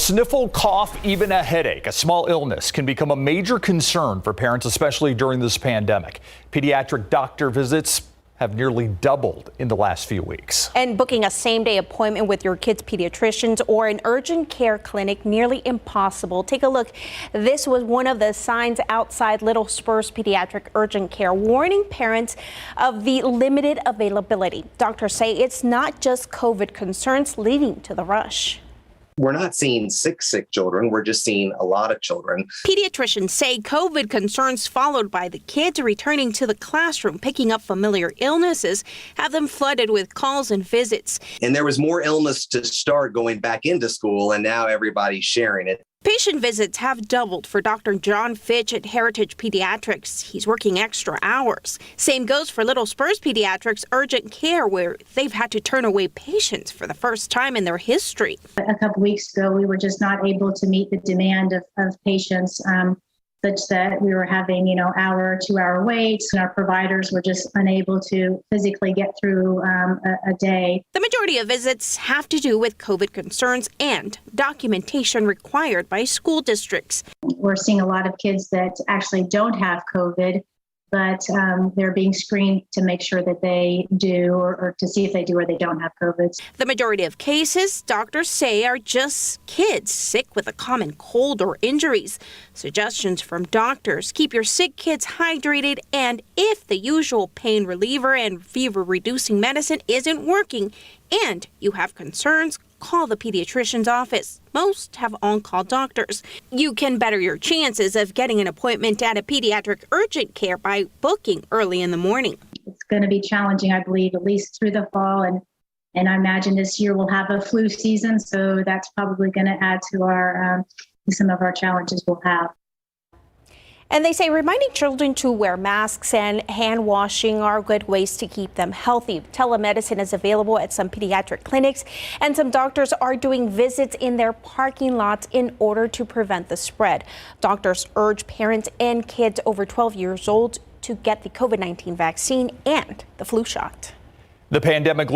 sniffle, cough, even a headache. A small illness can become a major concern for parents, especially during this pandemic. Pediatric doctor visits have nearly doubled in the last few weeks. And booking a same-day appointment with your kid's pediatricians or an urgent care clinic nearly impossible. Take a look. This was one of the signs outside Little Spurs Pediatric Urgent Care, warning parents of the limited availability. Doctors say it's not just COVID concerns leading to the rush. We're not seeing sick children. We're just seeing a lot of children. Pediatricians say COVID concerns followed by the kids returning to the classroom, picking up familiar illnesses, have them flooded with calls and visits. And there was more illness to start going back into school, and now everybody's sharing it. Patient visits have doubled for Dr. John Fitch at Heritage Pediatrics. He's working extra hours. Same goes for Little Spurs Pediatrics Urgent Care, where they've had to turn away patients for the first time in their history. A couple weeks ago, we were just not able to meet the demand of patients, such that we were having, hour, 2-hour waits, and our providers were just unable to physically get through a day. The majority of visits have to do with COVID concerns and documentation required by school districts. We're seeing a lot of kids that actually don't have COVID, but they're being screened to make sure that they do, or to see if they do or they don't have COVID. The majority of cases, doctors say, are just kids sick with a common cold or injuries. Suggestions from doctors: keep your sick kids hydrated, and if the usual pain reliever and fever-reducing medicine isn't working and you have concerns, call the pediatrician's office. Most have on-call doctors. You can better your chances of getting an appointment at a pediatric urgent care by booking early in the morning. It's going to be challenging, I believe, at least through the fall. And I imagine this year we'll have a flu season, so that's probably going to add to our some of our challenges we'll have. And they say reminding children to wear masks and hand washing are good ways to keep them healthy. Telemedicine is available at some pediatric clinics, and some doctors are doing visits in their parking lots in order to prevent the spread. Doctors urge parents and kids over 12 years old to get the COVID-19 vaccine and the flu shot. The pandemic